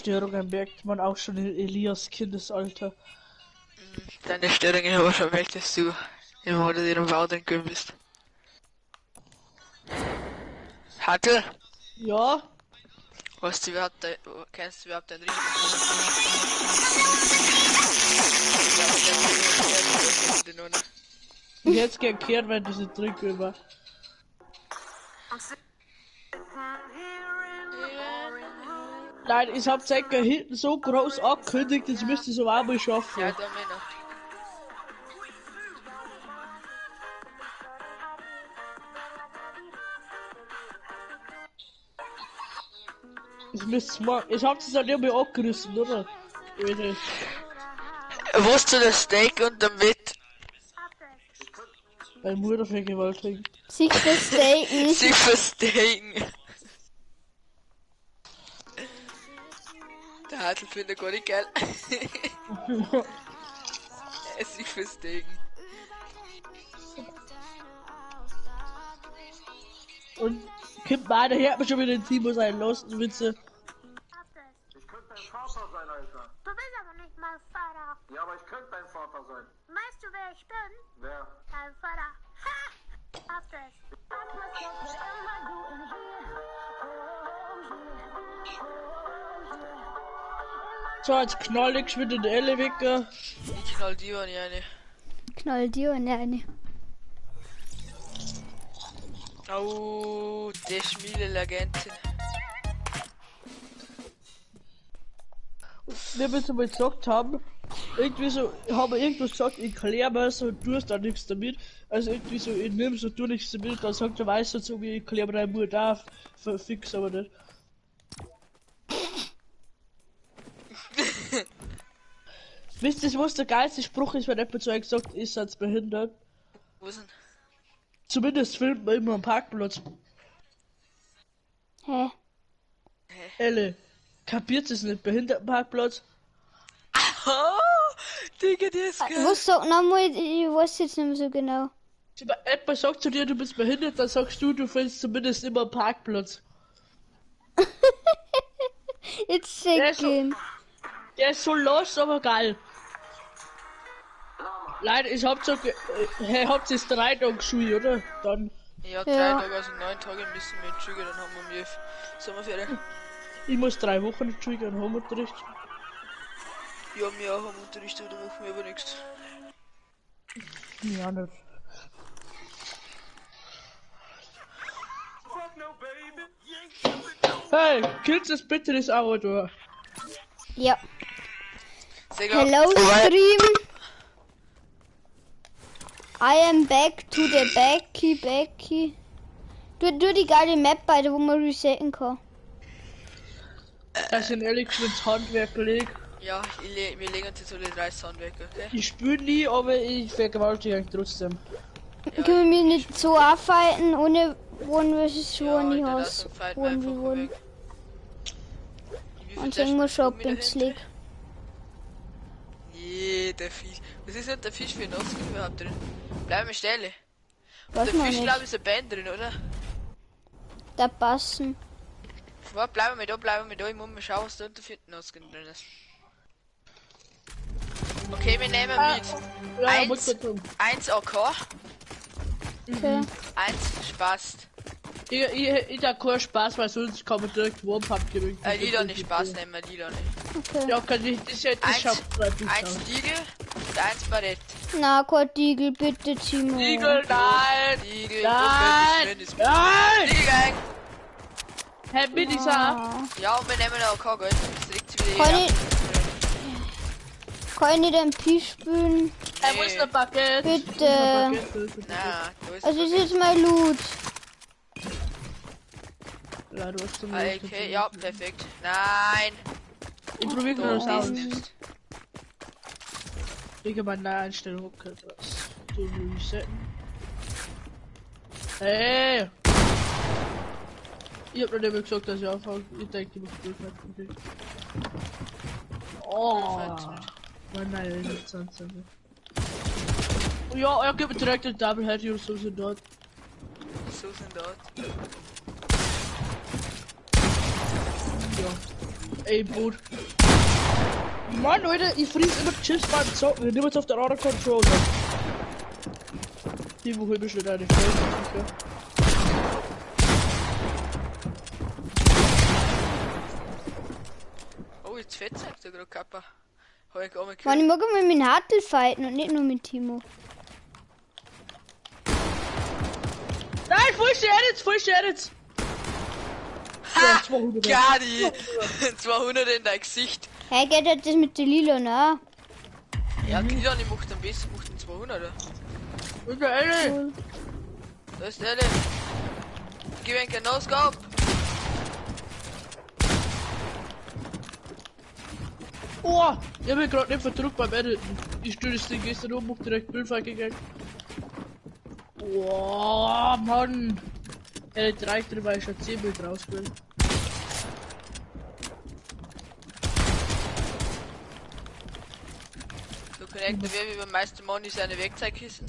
Störungen merkt man auch schon in Elias Kindesalter. Deine Störungen aber schon weg, dass du im Monat in einem Bau drin bist. Hattel, Ja, kennst du überhaupt dein Richter? ich hätte es gern gehört, wenn das nicht drin war. Nein, ich hab Zecker hinten so groß angekündigt, das müsste ich so auch mal schaffen. Ja, da Männer. Ich müsste mal. Ich hab das halt irgendwie abgerissen, oder? Oder? Wo ist das Steak unterm Bett? Meine Mutter vergewaltigen. Sich verstaken. Sie verstecken. Der Hartl findet gar nicht geil. Sich verstecken. Und kommt mal daher, hat mir schon wieder den Timo sein lassen, Witze. Ich könnte dein Vater sein, Alter. Du bist aber nicht mein Vater. Ja, aber ich könnte dein Vater sein. Weißt du, wer ich bin? Wer? Dein Vater. Ha! Schaffst es. So, jetzt knall ich wieder den Ellewecker. Ich knall die an eine. Knall dir und eine. Oh, der Schmiede-Legentin. Wir müssen mal gesagt haben, irgendwie so, haben wir irgendwas gesagt, ich klär mir so, du hast da nichts damit. Also irgendwie so, ich nimm so, du nichts damit, dann sagt er, weißt du, so wie ich klär mir deine Mutter auf, fix aber nicht. Wisst ihr, was der geilste Spruch ist, wenn jemand zu euch sagt, ihr seid behindert? Wo ist denn? Zumindest filmt man immer am Parkplatz. Hä? Elle, kapiert es nicht, Behindertenparkplatz? Oh, Digga, der ist geil. Was sagt nochmal? Ich weiß jetzt nicht mehr so genau. Wenn jemand sagt zu dir, du bist behindert, dann sagst du findest zumindest immer am Parkplatz. Jetzt Der ist checken. Der ist so los, aber geil. Leider, ich hab so, habt ihr 3 Tage Schule, oder? Dann, Ja, 3 Ja. Tage, also 9 Tage müssen wir in Schule, dann haben wir Sommerferien. ich muss 3 Wochen in die Schule gehen, Homeunterricht. Ja, wir auch am Unterricht, aber da machen wir aber nichts. Ja, nicht. Hey, killt das bitte das Auto. Ja. Sehr klar. Hello Stream. I am back to the Becky. Du die geile Map beide, wo man resetten kann. Das sind ehrlich schon ins Handwerk gelegt. Ja, wir legen uns jetzt alle 3 Soundwerke, okay? Ich spüre nie, aber ich vergewaltige eigentlich trotzdem. Ja. Können wir mich nicht so aufhalten, ohne One vs. One, ich dann hasse lass uns fighten One einfach v One. weg. Wie viel Und Flaschen dann muss hast du Shop wieder ins hinten? League. Je, der Fisch. Was ist denn der Fisch für ein Oscar überhaupt drin? Bleiben wir stelle. Weiß Der man Fisch, nicht. glaube ich, ist ein Band drin, oder? Da passen. Warte, bleiben wir da. Ich muss mal schauen, was da unter 4. Oscar drin ist. Okay, wir nehmen mit. Ja, Eins. muss man tun. 1 AK, Okay. 1 Spaß. Ich hab keinen Spaß, weil sonst kann man direkt Warm-Up kriegen. Lila nicht Spaß nehmen, wir Lila nicht. Okay. Ja, kann ich, das schaut Eins Diegel und 1 Barett. Na, kein Diegel, bitte, Timo. Igel, nein! Diegel, Nein! ist Nein! Diegel, gang. Hey, bitte sag! Ah. Ja, und wir nehmen auch AK, gell? Das liegt sie wieder Kann hier. Kann ich nicht ein Pi spielen? Hey, wo ist der Paket? Bitte. Na, da ist Also ist jetzt mein Loot. Ja, du hast so Okay, ja, perfekt. Nein! Ich probier Da, mal das aus. das nimmst. Ich habe meine Einstellung okay, das. Du resetten. Hey! Ich hab noch nicht mehr gesagt, dass ich anfange. Ich denke, ich muss durchhalten. Oh! Nein, nicht 20. Ja, er gibt mir direkt den Double Head, oder so sind dort. So sind dort. Ja. Ey, Brot. Mann, Alter, ich friss immer Chips beim Zocken. Ich nehm jetzt auf der anderen Controller. Die, wo ich schon eine Folge. Oh, jetzt fett sagt er gerade Kappa. Hab ich gar nicht Mann, gehört. ich mag mal mit Hartl fighten und nicht nur mit Timo. Nein, voll Sheriff! Ha! 200. Gadi! 200 in dein Gesicht. Hey, geht halt das mit der Lila, ne? Ja, Kilian, ich mach den besten, mach den 200er. Und der Ellie! Cool. Da ist der. Gib ihm kein No-Scope. Oh! Ich hab mich grad nicht verdrückt beim Editen. Ich stelle das Ding gestern um, hab direkt Bildfall gegangen. Oh, Mann! Er hat reicht drüber, ich schon 10 Bild rausgeholt. So connecten wir wie beim meisten Money seine Werkzeugkissen.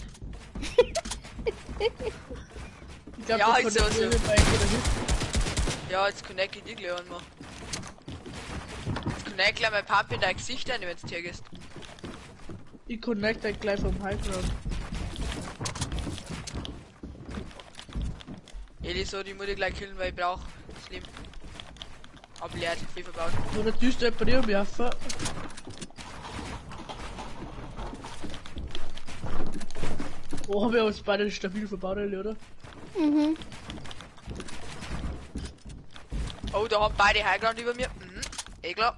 Ich glaub, Ja, das ist konnte so, ich so. nicht bei jedem. Ja, jetzt connect ich die gleich einmal. Jetzt connect gleich mein Pump in dein Gesicht ein, wenn du hier gehst. Ich connect dann gleich vom Highground. Eli so, die muss ich gleich killen, weil ich brauch das Leben. Aber leer, viel verbaut. Oder tust du jemanden hier umwerfen? Oh, haben wir uns beide stabil verbaut, oder? Mhm. Oh, da haben beide Highground über mir. Mhm, eh klar.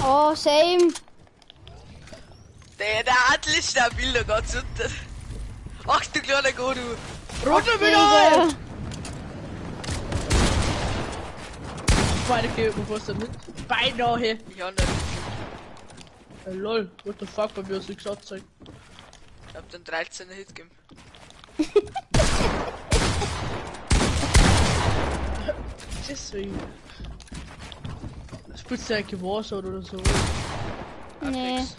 Oh, same. Der Adel ist stabil, da geht's unter. Ach du kleiner Go, du. Runter Digga. wieder! Beide gehen mir fast nicht. Beinahe! Ich hab nicht. Lol, what the fuck, bei mir hast du nichts angezeigt. Ich hab den 13er Hit gegeben. Deswegen. Spielst du eigentlich Warzone oder so? Nee. Nix.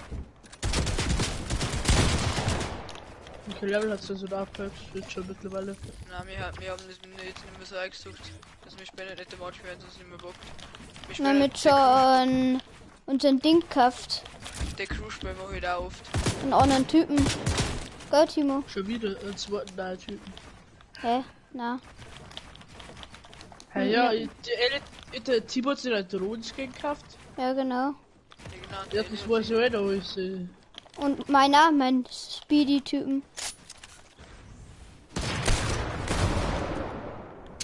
Wie viel Level hat's denn so da abgehört? Jetzt schon mittlerweile. Nein, wir haben das jetzt nicht mehr so eingesucht. Dass wir später nicht der Match werden, sonst nicht mehr bockt. Wir Wir haben jetzt schon unseren Ding gekauft. Der Crew spielen wir heute auch oft. Einen anderen Typen. Go, Timo. Schon wieder einen zweiten neuen Typen. Hä? Na. Hey, ja, der Timo hat sich einen Drohnen-Skin gekauft. Ja, genau. Ja, das weiß ich auch noch alles. Und meiner, mein Speedy-Typen.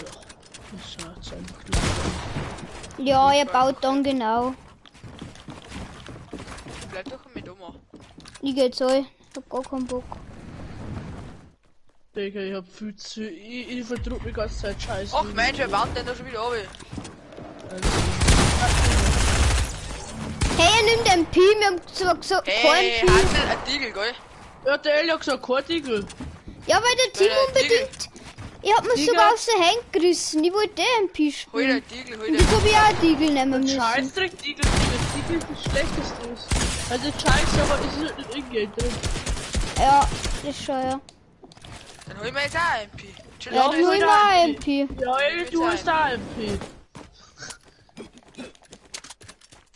Das schaut einfach klar. Ja, er baut dann genau. Bleib doch mit Oma. Ich geh jetzt all. Ich hab gar keinen Bock. Digga, ich hab viel zu. Ich verdrück mich die ganze Zeit scheiße. Ach Mensch, wer baut denn da schon wieder runter? Hey, er nimmt MP. Wir haben zwar gesagt, Hey, kein P. hat nicht ein Tiegel, gell? Ja, der Ellie hat gesagt, kein Tiegel. Ja, weil der Timo der unbedingt. Ich hab mir Digga. sogar aus der Hand gerissen. Ich wollte den MP Hol spielen. den Tiegel, hol Und den. ich hab ja auch Diegel nehmen müssen. Scheißdreck, Tiegel, Tiegel ist das schlechteste. Also scheiße, aber es ist halt nicht Ingame drin. Ja, das schon, ja. Dann hol ich mir jetzt auch ein MP. Chill Ja, out, dann hol ich wieder mal ein MP. Ja, Ellie, du hast da MP.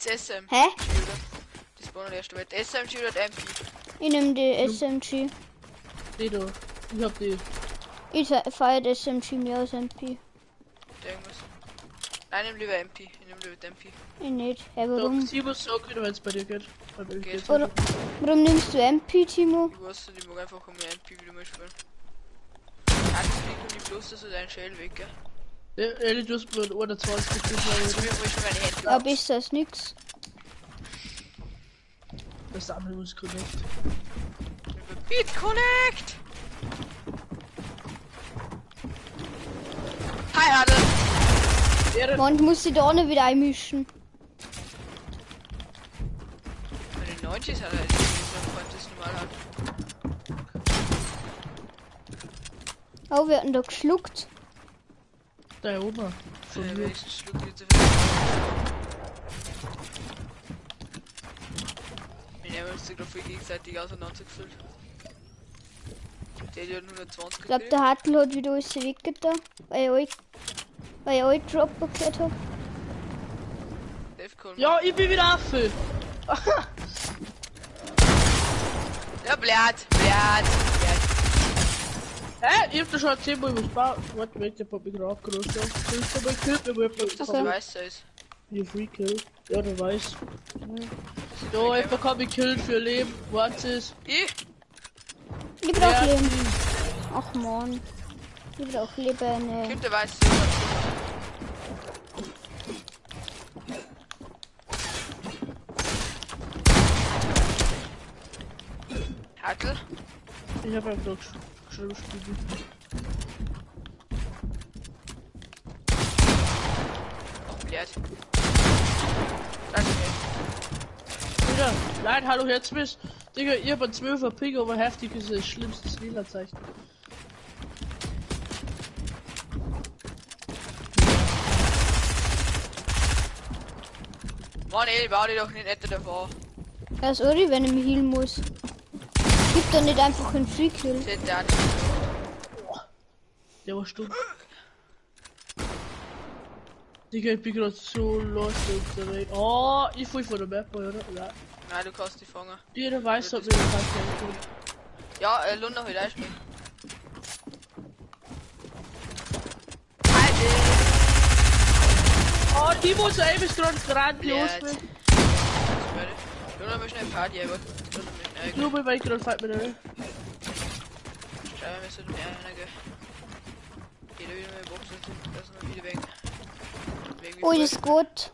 das SMG, Hä? oder? Das war noch der erste Welt. SMG oder MP? Ich nehm die SMG. Nee, du. Ich hab die. Ich feier SMG mehr als MP. Der irgendwas. Nein, nimm lieber MP. Ich nehm lieber den MP. Ich nicht. Hä, Doch, warum? sie muss sagen, wenn es bei dir geht. Beim Ellie Geht. geht's Oder, warum nimmst du MP, Timo? Ich weiß nicht, ich mag einfach mehr MP wieder mal spielen. Kannst du nicht bloß, dass du deinen Shell weg, gell? Ja, Ellie, du hast mir 21 Jetzt gekriegt, will ich schon meine Hände. Aber ist das nix? das andere muss connect. Beat Connect! Hi, Adel! Mann, ich muss sie da auch nicht wieder einmischen. Meine 90 ist halt nicht so, das normal hat. Oh, wir hatten da geschluckt. Da oben. Von mir. Wenigstens schluckt jetzt auf. Wir haben uns gerade viel gegenseitig auseinandergefüllt. Der hat 120 Ich glaube, der Hartl hat wieder alles weggetan. Weil Weil ich euch Dropper gehört hab. Defcon. Ja, ich bin wieder Affe. Ja, blöd. Hä? Ich hab dir schon erzählt, wo ich was baue. Warte, ich hab mich gerade abgerüstet. Willst du mal killen, wo ich Dass Okay. du weißt, ist. hier Free Kill. Ja, du weißt. Ja, ich bekomme ich Kill für Leben. Warte es. Ich brauch Leben. Ach man. Ich brauch Leben. Kind, der weiß. Hartl. Ich hab einfach geschrieben, Spiegel. Blöd. Danke. Digga, nein, hallo, jetzt bist. Digga, ihr habt 12er Ping, aber heftig ist das schlimmste Lila-Zeichen. Mann, ey, bau dich doch nicht etwa davor. Ja, sorry, wenn ich mich healen muss. Gib doch nicht einfach einen Free Kill. Seht ihr auch nicht. Der war stumm. Digga, ich bin gerade so lost auf der Welt. Oh, ich fui von der Map, oder? Ja. Nein, du kannst die fangen. Jeder weiß, ob wir das halt kennen. Ja, Luna heute einspielen. Alter! Oh, Timo, so eben ist gerade grandios. Blöd. Luna möchte eine Party, aber. Luna möchte eine. Nur weil ich gerade fight mit der. Schau, wir müssen eine. Jeder wieder mit Box und das ist noch wieder weg. Oh, das ist gut.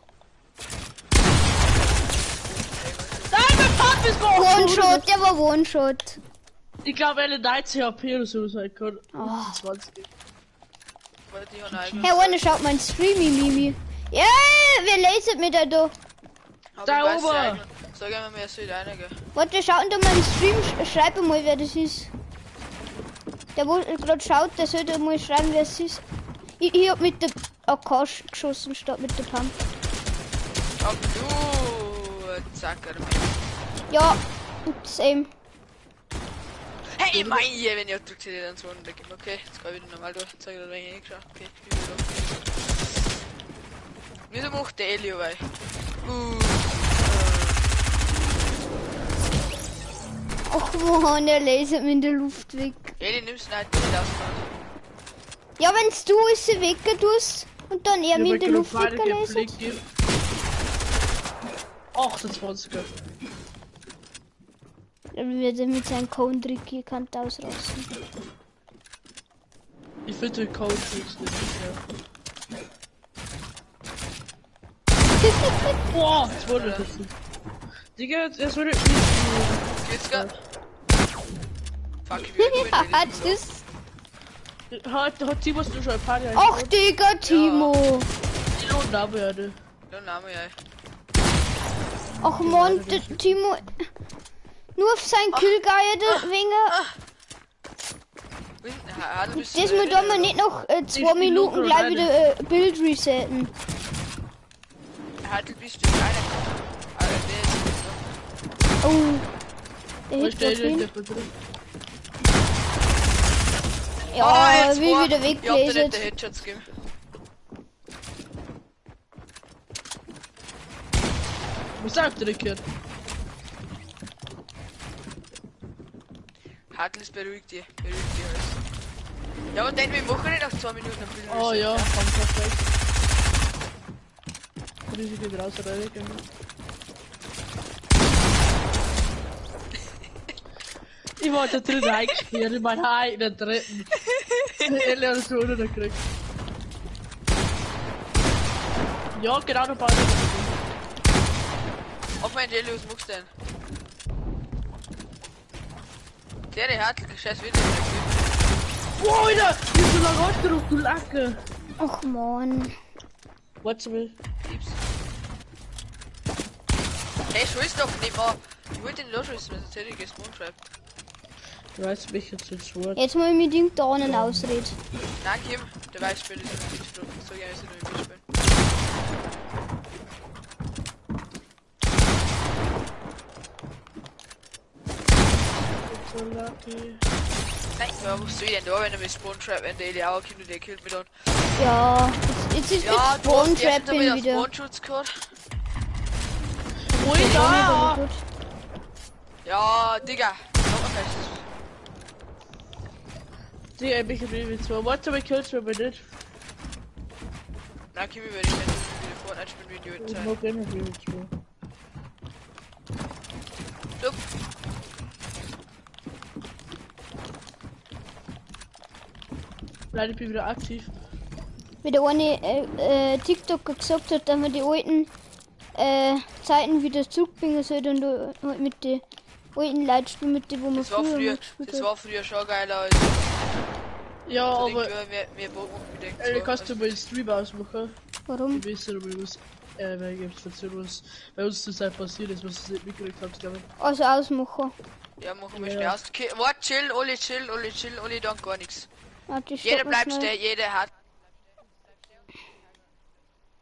Nein, mein Pump ist gut! One-Shot, der war One-Shot. Ich glaube, eine 19 HP oder so sein kann. Oh. 20. Warte, die haben eigentlich. Hey, One, schaut mein Stream, Mimi. Ja, wer lasert mir da doch? Da oben. Sag einmal mehr, es wird einige. Warte, schaut da meinen Stream, schreib mal, wer das ist. Der, wo gerade schaut, der sollte mal schreiben, wer es ist. Ich hab mit der AK geschossen, statt mit der Pump. Ach du, Zacker. Ja, same. Hey, ich mein hier, wenn ihr drückt, ihr dann so einen Weg. Okay, jetzt kann ich wieder normal durch. Zeig dir, wenn ich nicht geschafft. Okay, ich bin wieder durch. Wieso macht der Elio bei? Ach man, der lasert mir in der Luft weg. Eli, nimmst du nicht aus. Ja, wenn's du ist sie weggedust und dann er mir in der Luft weggelasert. 28er. Dann wird er mit seinem Country hier Kant ausrasten. Ich finde den Code nicht mehr. Boah, das wurde das. Digga, das wurde nicht. Geht's gar? Fuck, ich will Ja, das. Hat Timo schon ein paar Jahre. Ach, Digga, Timo. Die lohnen aber ja, ne? Dann Name, ja. Ach man, der Timo. Nur auf sein Killgeier, der Winger. Das muss doch mal nicht noch 2 Minuten gleich wieder Bild resetten. Halt, bist du kleiner. Aber der ist Oh. Der Ich hebt stell doch dir hin. das mal drin. Ja, jetzt wie war- wieder Ich hab dir nicht weggelasert. der Headshots gegeben. Was sagt der Kind? Hartl beruhigt die alles. Ja, und dann wir machen nicht nach 2 Minuten ein bisschen. Oh Reset, ja, komm, perfekt. Risiko geht raus, oder? Ich wollte drin reingespielt, in meinen eigenen dritten. Ehrlich, hast du ohne gekriegt. Ja, genau, der Ball. Auf mein Deli, was machst du denn? Der Hartl, scheiß wieder. Boah, Alter! Ich bin so lange runter, du Lacke! Ach man. Warte mal. Lieb's. Hey, schieß doch nicht mal. Ich wollte den losschießen, wenn es hätte gesprungen schreibt. Du weißt mich jetzt ins Wort. Jetzt mal mit ihm da einen ausreden. Nein, Kim, der weiß, spielt ist ein Mitspiel. So gerne ist er nur im Mitspielen. So lucky. Nein, ja, was soll ich denn da, wenn er mit Spawn schreibt, wenn der Eli auch kommt und der killt mich dann. Ja, jetzt ist Ja, jetzt du hast erst Spawn-Trapping wieder wieder. Spawnschutz gehört. Ui, da! Gut. Ja, Digga. Sommerfest. Digga, ich bin mit 2. Warte mal, killst du mir nicht. Na, Kimi würde ich nicht wieder Fortnite-Spiel-Video Ich zeigen. mag gerne mit 2. Stopp. Nein, ich bin wieder aktiv. Wie der eine TikToker gesagt hat, dass man die alten Zeiten wieder zurückbringen sollte und halt mit den alten Leuten spielen, mit denen, wo man Das war früher früher, mal gespielt das hat. war früher schon geiler als Ja, aber mehr Bogen unbedingt. kannst du mal den Stream ausmachen? Warum? Ich weiß nicht, ob ich was, weil ich jetzt erzählen, was bei uns zur Zeit passiert ist, was du nicht mitgekriegt hast, glaube ich. Also ausmachen. Ja, machen wir Ja. schnell aus. Okay, warte, chill, Oli, dann gar nichts. Warte, ich Jeder stopp mal bleibt schnell. stehen, jeder hat